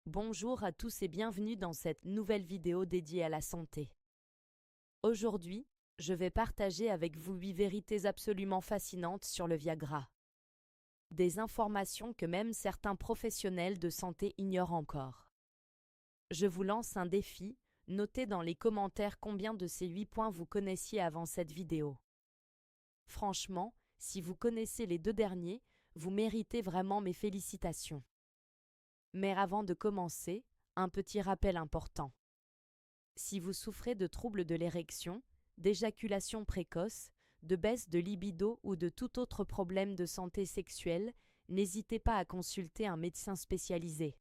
Bonjour à tous et bienvenue dans cette nouvelle vidéo dédiée à la santé. Aujourd'hui, je vais partager avec vous 8 vérités absolument fascinantes sur le Viagra. Des informations que même certains professionnels de santé ignorent encore. Je vous lance un défi, notez dans les commentaires combien de ces 8 points vous connaissiez avant cette vidéo. Franchement, si vous connaissez les 2 derniers, vous méritez vraiment mes félicitations. Mais avant de commencer, un petit rappel important. Si vous souffrez de troubles de l'érection, d'éjaculation précoce, de baisse de libido ou de tout autre problème de santé sexuelle, n'hésitez pas à consulter un médecin spécialisé.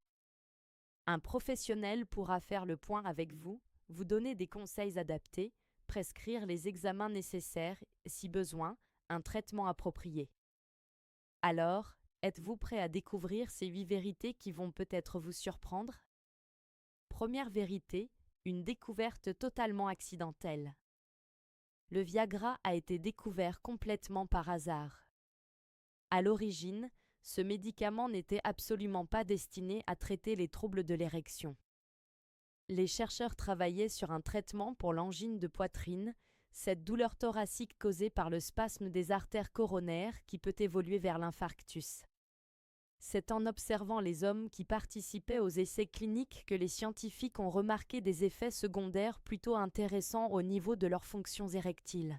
Un professionnel pourra faire le point avec vous, vous donner des conseils adaptés, prescrire les examens nécessaires, si besoin, un traitement approprié. Alors, êtes-vous prêt à découvrir ces 8 vérités qui vont peut-être vous surprendre? Première vérité, une découverte totalement accidentelle. Le Viagra a été découvert complètement par hasard. À l'origine, ce médicament n'était absolument pas destiné à traiter les troubles de l'érection. Les chercheurs travaillaient sur un traitement pour l'angine de poitrine, cette douleur thoracique causée par le spasme des artères coronaires qui peut évoluer vers l'infarctus. C'est en observant les hommes qui participaient aux essais cliniques que les scientifiques ont remarqué des effets secondaires plutôt intéressants au niveau de leurs fonctions érectiles.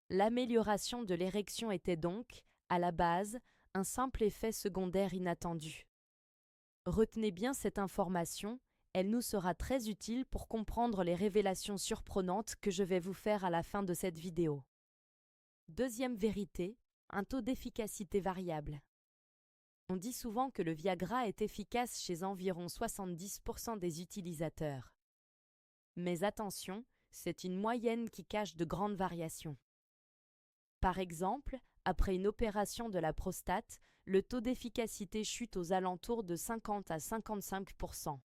L'amélioration de l'érection était donc, à la base, un simple effet secondaire inattendu. Retenez bien cette information, elle nous sera très utile pour comprendre les révélations surprenantes que je vais vous faire à la fin de cette vidéo. Deuxième vérité, un taux d'efficacité variable. On dit souvent que le Viagra est efficace chez environ 70% des utilisateurs. Mais attention, c'est une moyenne qui cache de grandes variations. Par exemple, après une opération de la prostate, le taux d'efficacité chute aux alentours de 50 à 55%.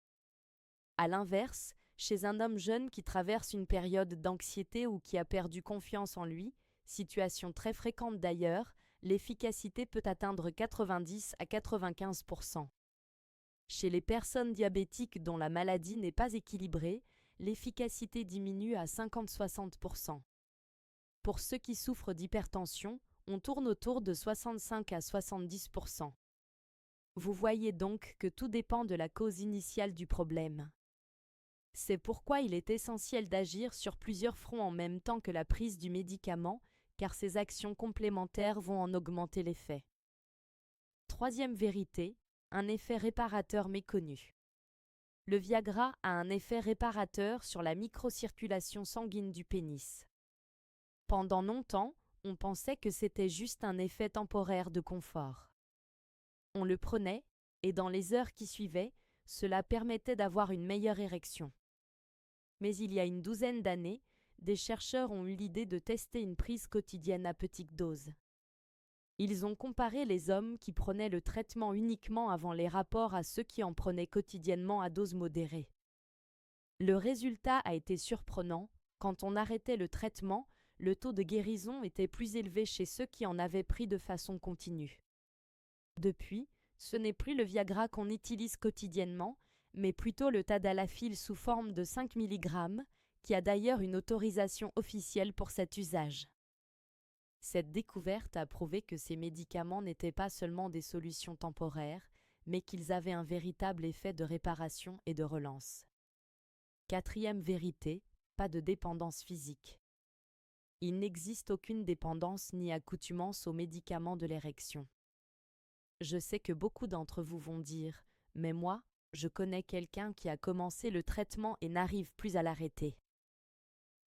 À l'inverse, chez un homme jeune qui traverse une période d'anxiété ou qui a perdu confiance en lui, situation très fréquente d'ailleurs, l'efficacité peut atteindre 90 à 95%. Chez les personnes diabétiques dont la maladie n'est pas équilibrée, l'efficacité diminue à 50-60%. Pour ceux qui souffrent d'hypertension, on tourne autour de 65 à 70%. Vous voyez donc que tout dépend de la cause initiale du problème. C'est pourquoi il est essentiel d'agir sur plusieurs fronts en même temps que la prise du médicament, car ces actions complémentaires vont en augmenter l'effet. Troisième vérité, un effet réparateur méconnu. Le Viagra a un effet réparateur sur la microcirculation sanguine du pénis. Pendant longtemps, on pensait que c'était juste un effet temporaire de confort. On le prenait, et dans les heures qui suivaient, cela permettait d'avoir une meilleure érection. Mais il y a une douzaine d'années, des chercheurs ont eu l'idée de tester une prise quotidienne à petite dose. Ils ont comparé les hommes qui prenaient le traitement uniquement avant les rapports à ceux qui en prenaient quotidiennement à dose modérée. Le résultat a été surprenant, quand on arrêtait le traitement, le taux de guérison était plus élevé chez ceux qui en avaient pris de façon continue. Depuis, ce n'est plus le Viagra qu'on utilise quotidiennement, mais plutôt le tadalafil sous forme de 5 mg, qui a d'ailleurs une autorisation officielle pour cet usage. Cette découverte a prouvé que ces médicaments n'étaient pas seulement des solutions temporaires, mais qu'ils avaient un véritable effet de réparation et de relance. Quatrième vérité, pas de dépendance physique. Il n'existe aucune dépendance ni accoutumance aux médicaments de l'érection. Je sais que beaucoup d'entre vous vont dire « Mais moi, je connais quelqu'un qui a commencé le traitement et n'arrive plus à l'arrêter. »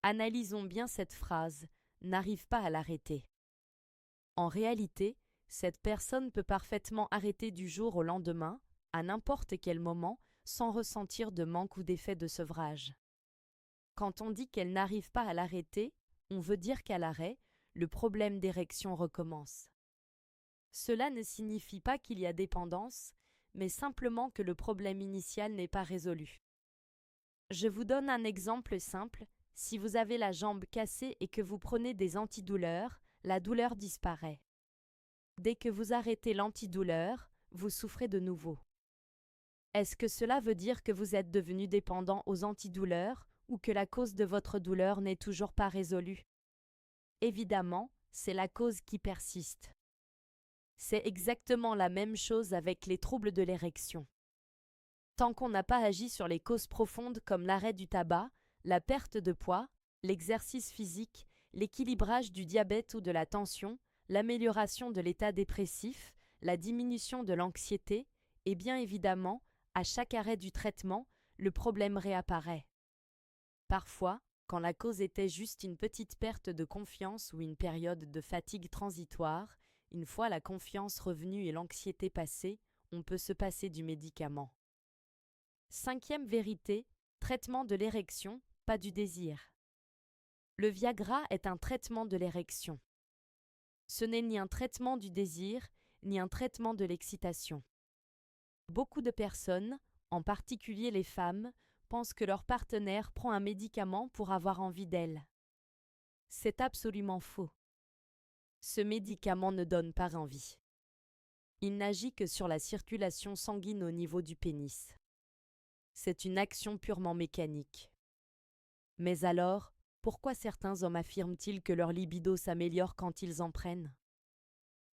Analysons bien cette phrase « n'arrive pas à l'arrêter ». En réalité, cette personne peut parfaitement arrêter du jour au lendemain, à n'importe quel moment, sans ressentir de manque ou d'effet de sevrage. Quand on dit qu'elle n'arrive pas à l'arrêter, on veut dire qu'à l'arrêt, le problème d'érection recommence. Cela ne signifie pas qu'il y a dépendance, mais simplement que le problème initial n'est pas résolu. Je vous donne un exemple simple. Si vous avez la jambe cassée et que vous prenez des antidouleurs, la douleur disparaît. Dès que vous arrêtez l'antidouleur, vous souffrez de nouveau. Est-ce que cela veut dire que vous êtes devenu dépendant aux antidouleurs ou que la cause de votre douleur n'est toujours pas résolue? Évidemment, c'est la cause qui persiste. C'est exactement la même chose avec les troubles de l'érection. Tant qu'on n'a pas agi sur les causes profondes comme l'arrêt du tabac, la perte de poids, l'exercice physique, l'équilibrage du diabète ou de la tension, l'amélioration de l'état dépressif, la diminution de l'anxiété, et bien évidemment, à chaque arrêt du traitement, le problème réapparaît. Parfois, quand la cause était juste une petite perte de confiance ou une période de fatigue transitoire, une fois la confiance revenue et l'anxiété passée, on peut se passer du médicament. 5e vérité, traitement de l'érection, pas du désir. Le Viagra est un traitement de l'érection. Ce n'est ni un traitement du désir, ni un traitement de l'excitation. Beaucoup de personnes, en particulier les femmes, pensent que leur partenaire prend un médicament pour avoir envie d'elle. C'est absolument faux. Ce médicament ne donne pas envie. Il n'agit que sur la circulation sanguine au niveau du pénis. C'est une action purement mécanique. Mais alors, pourquoi certains hommes affirment-ils que leur libido s'améliore quand ils en prennent?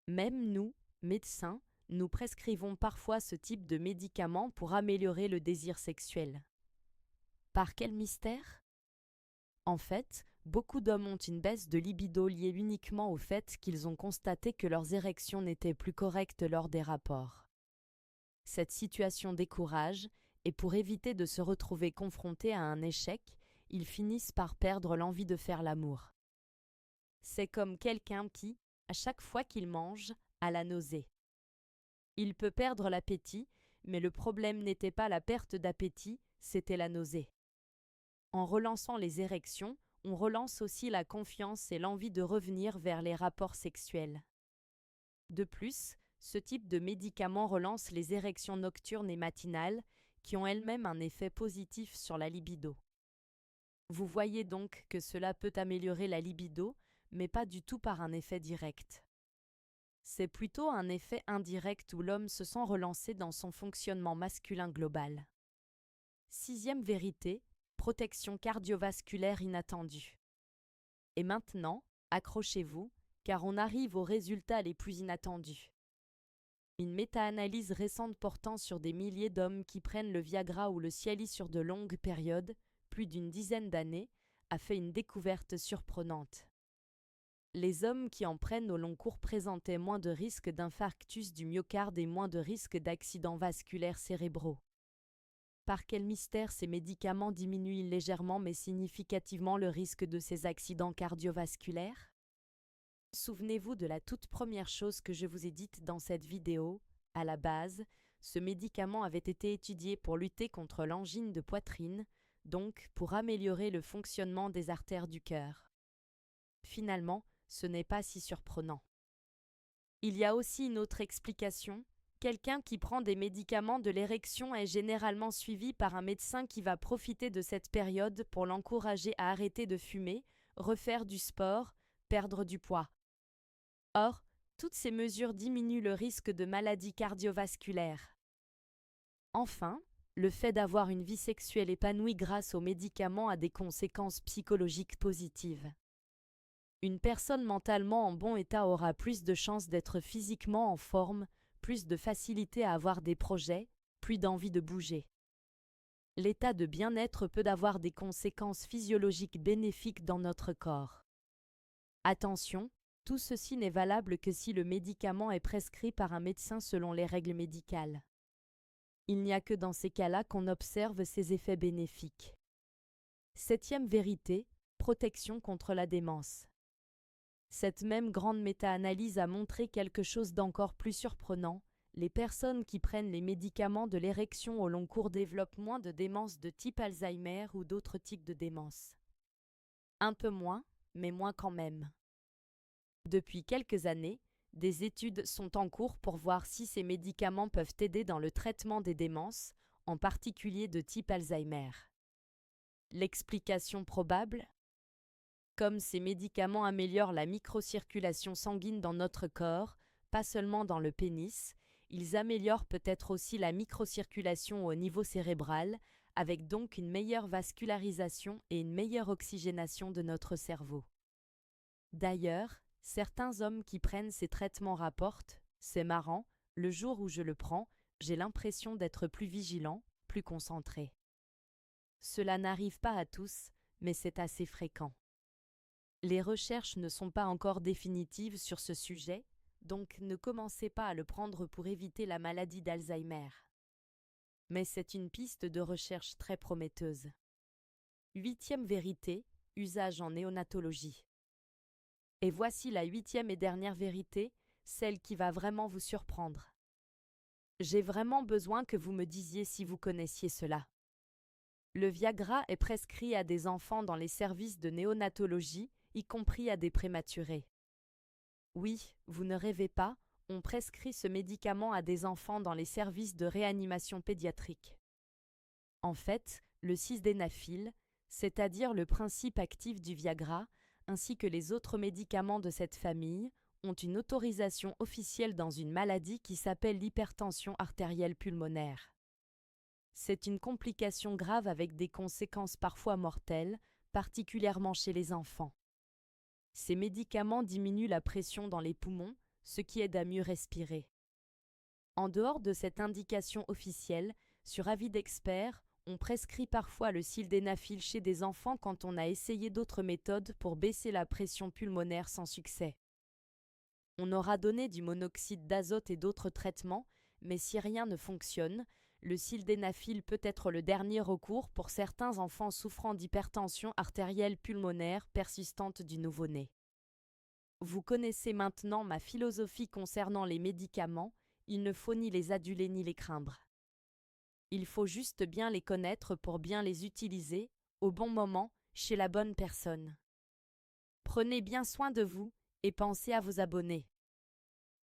Même nous, médecins, nous prescrivons parfois ce type de médicament pour améliorer le désir sexuel. Par quel mystère? En fait, beaucoup d'hommes ont une baisse de libido liée uniquement au fait qu'ils ont constaté que leurs érections n'étaient plus correctes lors des rapports. Cette situation décourage, et pour éviter de se retrouver confrontés à un échec, ils finissent par perdre l'envie de faire l'amour. C'est comme quelqu'un qui, à chaque fois qu'il mange, a la nausée. Il peut perdre l'appétit, mais le problème n'était pas la perte d'appétit, c'était la nausée. En relançant les érections, on relance aussi la confiance et l'envie de revenir vers les rapports sexuels. De plus, ce type de médicament relance les érections nocturnes et matinales, qui ont elles-mêmes un effet positif sur la libido. Vous voyez donc que cela peut améliorer la libido, mais pas du tout par un effet direct. C'est plutôt un effet indirect où l'homme se sent relancé dans son fonctionnement masculin global. 6e vérité, protection cardiovasculaire inattendue. Et maintenant, accrochez-vous, car on arrive aux résultats les plus inattendus. Une méta-analyse récente portant sur des milliers d'hommes qui prennent le Viagra ou le Cialis sur de longues périodes, plus d'une dizaine d'années, a fait une découverte surprenante. Les hommes qui en prennent au long cours présentaient moins de risques d'infarctus du myocarde et moins de risques d'accidents vasculaires cérébraux. Par quel mystère ces médicaments diminuent légèrement mais significativement le risque de ces accidents cardiovasculaires? Souvenez-vous de la toute première chose que je vous ai dite dans cette vidéo. À la base, ce médicament avait été étudié pour lutter contre l'angine de poitrine, donc pour améliorer le fonctionnement des artères du cœur. Finalement, ce n'est pas si surprenant. Il y a aussi une autre explication. Quelqu'un qui prend des médicaments de l'érection est généralement suivi par un médecin qui va profiter de cette période pour l'encourager à arrêter de fumer, refaire du sport, perdre du poids. Or, toutes ces mesures diminuent le risque de maladies cardiovasculaires. Enfin, le fait d'avoir une vie sexuelle épanouie grâce aux médicaments a des conséquences psychologiques positives. Une personne mentalement en bon état aura plus de chances d'être physiquement en forme, plus de facilité à avoir des projets, plus d'envie de bouger. L'état de bien-être peut avoir des conséquences physiologiques bénéfiques dans notre corps. Attention, tout ceci n'est valable que si le médicament est prescrit par un médecin selon les règles médicales. Il n'y a que dans ces cas-là qu'on observe ces effets bénéfiques. 7e vérité, protection contre la démence. Cette même grande méta-analyse a montré quelque chose d'encore plus surprenant. Les personnes qui prennent les médicaments de l'érection au long cours développent moins de démence de type Alzheimer ou d'autres types de démence. Un peu moins, mais moins quand même. Depuis quelques années, des études sont en cours pour voir si ces médicaments peuvent aider dans le traitement des démences, en particulier de type Alzheimer. L'explication probable? Comme ces médicaments améliorent la microcirculation sanguine dans notre corps, pas seulement dans le pénis, Ils améliorent peut-être aussi la microcirculation au niveau cérébral, avec donc une meilleure vascularisation et une meilleure oxygénation de notre cerveau. D'ailleurs, certains hommes qui prennent ces traitements rapportent « c'est marrant, le jour où je le prends, j'ai l'impression d'être plus vigilant, plus concentré ». Cela n'arrive pas à tous, mais c'est assez fréquent. Les recherches ne sont pas encore définitives sur ce sujet, donc ne commencez pas à le prendre pour éviter la maladie d'Alzheimer. Mais c'est une piste de recherche très prometteuse. 8e vérité, usage en néonatologie. Et voici la 8e et dernière vérité, celle qui va vraiment vous surprendre. J'ai vraiment besoin que vous me disiez si vous connaissiez cela. Le Viagra est prescrit à des enfants dans les services de néonatologie, y compris à des prématurés. Oui, vous ne rêvez pas, on prescrit ce médicament à des enfants dans les services de réanimation pédiatrique. En fait, le sildenafil, c'est-à-dire le principe actif du Viagra, ainsi que les autres médicaments de cette famille, ont une autorisation officielle dans une maladie qui s'appelle l'hypertension artérielle pulmonaire. C'est une complication grave avec des conséquences parfois mortelles, particulièrement chez les enfants. Ces médicaments diminuent la pression dans les poumons, ce qui aide à mieux respirer. En dehors de cette indication officielle, sur avis d'experts, on prescrit parfois le sildenafil chez des enfants quand on a essayé d'autres méthodes pour baisser la pression pulmonaire sans succès. On aura donné du monoxyde d'azote et d'autres traitements, mais si rien ne fonctionne, le sildenafil peut être le dernier recours pour certains enfants souffrant d'hypertension artérielle pulmonaire persistante du nouveau-né. Vous connaissez maintenant ma philosophie concernant les médicaments, il ne faut ni les aduler ni les craindre. Il faut juste bien les connaître pour bien les utiliser, au bon moment, chez la bonne personne. Prenez bien soin de vous et pensez à vous abonner.